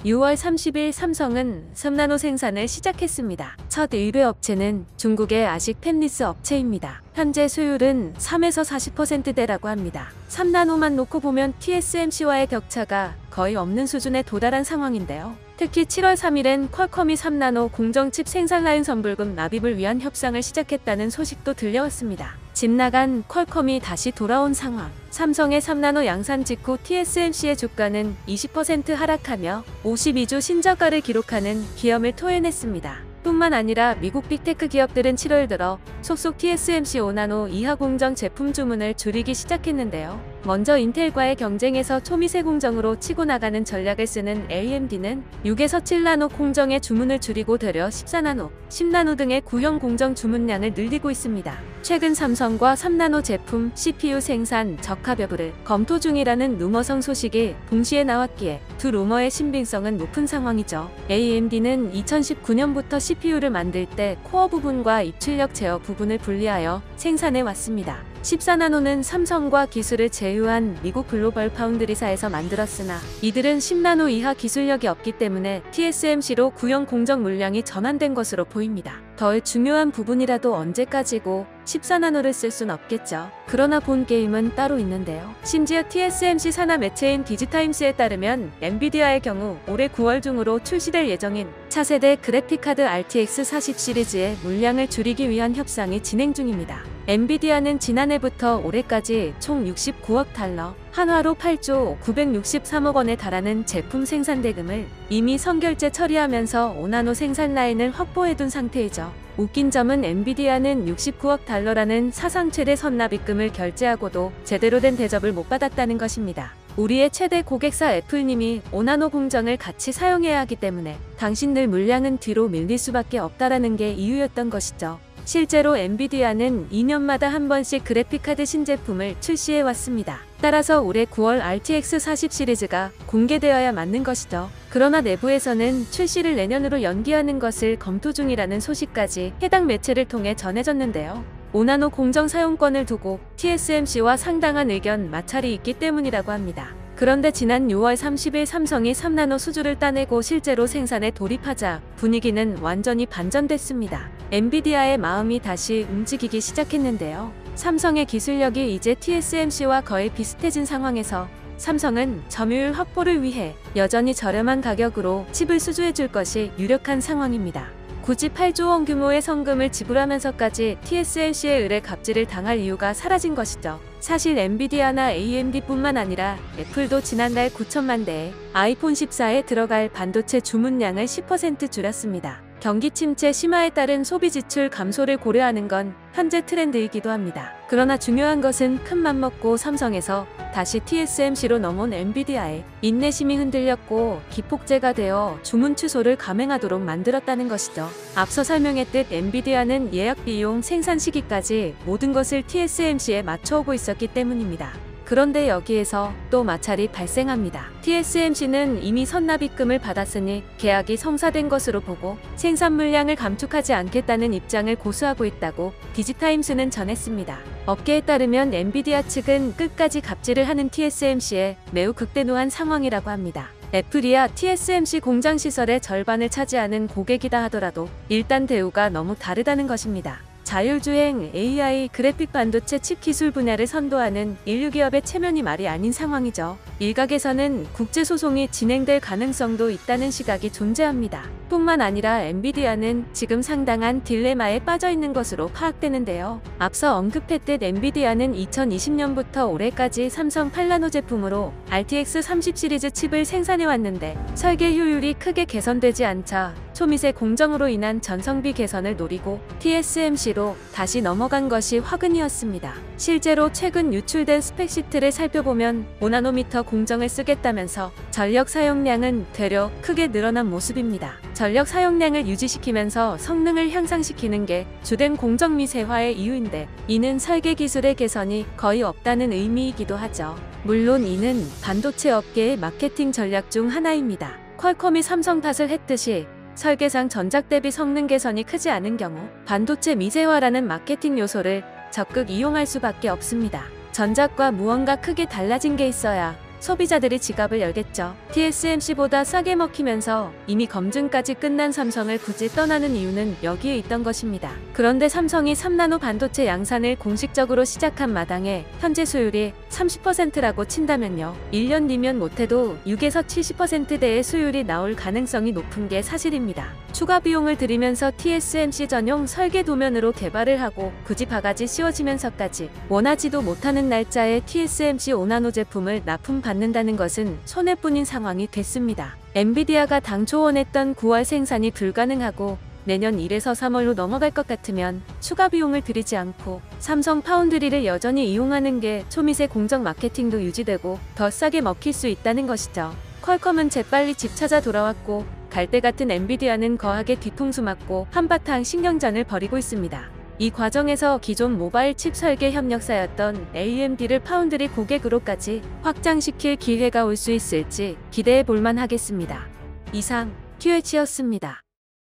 6월 30일 삼성은 3나노 생산을 시작했습니다. 첫 의뢰 업체는 중국의 아식 팹리스 업체입니다. 현재 수율은 3에서 40%대라고 합니다. 3나노만 놓고 보면 TSMC와의 격차가 거의 없는 수준에 도달한 상황인데요. 특히 7월 3일엔 퀄컴이 3나노 공정칩 생산 라인 선불금 납입을 위한 협상을 시작했다는 소식도 들려왔습니다. 집 나간 퀄컴이 다시 돌아온 상황. 삼성의 3나노 양산 직후 TSMC의 주가는 20% 하락하며 52주 신저가를 기록하는 기염을 토해냈습니다. 뿐만 아니라 미국 빅테크 기업들은 7월 들어 속속 TSMC 5나노 이하 공정 제품 주문을 줄이기 시작했는데요. 먼저 인텔과의 경쟁에서 초미세 공정으로 치고 나가는 전략을 쓰는 AMD는 6에서 7나노 공정의 주문을 줄이고 되려 14나노, 10나노 등의 구형 공정 주문량을 늘리고 있습니다. 최근 삼성과 3나노 제품 CPU 생산 적합 여부를 검토 중이라는 루머성 소식이 동시에 나왔기에 두 루머의 신빙성은 높은 상황이죠. AMD는 2019년부터 CPU를 만들 때 코어 부분과 입출력 제어 부분을 분리하여 생산해 왔습니다. 14나노는 삼성과 기술을 제휴한 미국 글로벌 파운드리사에서 만들었으나 이들은 10나노 이하 기술력이 없기 때문에 TSMC로 구형 공정 물량이 전환된 것으로 보입니다. 덜 중요한 부분이라도 언제까지고 14나노를 쓸 순 없겠죠. 그러나 본 게임은 따로 있는데요. 심지어 TSMC 산하 매체인 디지타임스에 따르면 엔비디아의 경우 올해 9월 중으로 출시될 예정인 차세대 그래픽카드 RTX 40 시리즈의 물량을 줄이기 위한 협상이 진행 중입니다. 엔비디아는 지난해부터 올해까지 총 69억 달러, 한화로 8조 963억 원에 달하는 제품 생산 대금을 이미 선결제 처리하면서 5나노 생산 라인을 확보해둔 상태이죠. 웃긴 점은 엔비디아는 69억 달러라는 사상 최대 선납입금을 결제하고도 제대로 된 대접을 못 받았다는 것입니다. 우리의 최대 고객사 애플님이 5나노 공정을 같이 사용해야 하기 때문에 당신들 물량은 뒤로 밀릴 수밖에 없다라는 게 이유였던 것이죠. 실제로 엔비디아는 2년마다 한 번씩 그래픽카드 신제품을 출시해 왔습니다. 따라서 올해 9월 RTX 40 시리즈가 공개되어야 맞는 것이죠. 그러나 내부에서는 출시를 내년으로 연기하는 것을 검토 중이라는 소식까지 해당 매체를 통해 전해졌는데요. 5나노 공정 사용권을 두고 TSMC와 상당한 의견 마찰이 있기 때문이라고 합니다. 그런데 지난 6월 30일 삼성이 3나노 수주를 따내고 실제로 생산에 돌입하자 분위기는 완전히 반전됐습니다. 엔비디아의 마음이 다시 움직이기 시작했는데요. 삼성의 기술력이 이제 TSMC와 거의 비슷해진 상황에서 삼성은 점유율 확보를 위해 여전히 저렴한 가격으로 칩을 수주해 줄 것이 유력한 상황입니다. 굳이 8조 원 규모의 성금을 지불하면서까지 TSMC의 의뢰 갑질을 당할 이유가 사라진 것이죠. 사실 엔비디아나 AMD뿐만 아니라 애플도 지난달 9천만 대의 아이폰 14에 들어갈 반도체 주문량을 10% 줄였습니다. 경기 침체 심화에 따른 소비 지출 감소를 고려하는 건 현재 트렌드이기도 합니다. 그러나 중요한 것은 큰 맘 먹고 삼성에서 다시 TSMC로 넘어온 엔비디아의 인내심이 흔들렸고 기폭제가 되어 주문 취소를 감행하도록 만들었다는 것이죠. 앞서 설명했듯 엔비디아는 예약 비용, 생산 시기까지 모든 것을 TSMC에 맞춰오고 있었기 때문입니다. 그런데 여기에서 또 마찰이 발생합니다. TSMC는 이미 선납입금을 받았으니 계약이 성사된 것으로 보고 생산 물량을 감축하지 않겠다는 입장을 고수하고 있다고 디지타임스는 전했습니다. 업계에 따르면 엔비디아 측은 끝까지 갑질을 하는 TSMC에 매우 극대노한 상황이라고 합니다. 애플이야 TSMC 공장 시설의 절반을 차지하는 고객이다 하더라도 일단 대우가 너무 다르다는 것입니다. 자율주행, AI, 그래픽 반도체 칩 기술 분야를 선도하는 인류 기업의 체면이 말이 아닌 상황이죠. 일각에서는 국제소송이 진행될 가능성도 있다는 시각이 존재합니다. 뿐만 아니라 엔비디아는 지금 상당한 딜레마에 빠져 있는 것으로 파악되는데요. 앞서 언급했듯 엔비디아는 2020년부터 올해까지 삼성 8나노 제품으로 RTX 30 시리즈 칩을 생산해왔는데 설계 효율이 크게 개선되지 않자 초미세 공정으로 인한 전성비 개선을 노리고 TSMC로 다시 넘어간 것이 화근이었습니다. 실제로 최근 유출된 스펙시트를 살펴보면 5나노미터 공정을 쓰겠다면서 전력 사용량은 되려 크게 늘어난 모습입니다. 전력 사용량을 유지시키면서 성능을 향상시키는 게 주된 공정 미세화의 이유인데 이는 설계 기술의 개선이 거의 없다는 의미이기도 하죠. 물론 이는 반도체 업계의 마케팅 전략 중 하나입니다. 퀄컴이 삼성 탓을 했듯이 설계상 전작 대비 성능 개선이 크지 않은 경우 반도체 미세화라는 마케팅 요소를 적극 이용할 수밖에 없습니다. 전작과 무언가 크게 달라진 게 있어야 소비자들이 지갑을 열겠죠. TSMC보다 싸게 먹히면서 이미 검증까지 끝난 삼성을 굳이 떠나는 이유는 여기에 있던 것입니다. 그런데 삼성이 3나노 반도체 양산을 공식적으로 시작한 마당에 현재 수율이 30%라고 친다면요. 1년 뒤면 못해도 6에서 70%대의 수율이 나올 가능성이 높은 게 사실입니다. 추가 비용을 들이면서 TSMC 전용 설계 도면으로 개발을 하고 굳이 바가지 씌워지면서까지 원하지도 못하는 날짜에 TSMC 5나노 제품을 납품받는다는 것은 손해뿐인 상황이 됐습니다. 엔비디아가 당초 원했던 9월 생산이 불가능하고 내년 1에서 3월로 넘어갈 것 같으면 추가 비용을 들이지 않고 삼성 파운드리를 여전히 이용하는 게 초미세 공정 마케팅도 유지되고 더 싸게 먹힐 수 있다는 것이죠. 퀄컴은 재빨리 집 찾아 돌아왔고 갈대 같은 엔비디아는 거하게 뒤통수 맞고 한바탕 신경전을 벌이고 있습니다. 이 과정에서 기존 모바일 칩 설계 협력사였던 AMD를 파운드리 고객으로까지 확장시킬 기회가 올 수 있을지 기대해 볼만 하겠습니다. 이상 QH였습니다.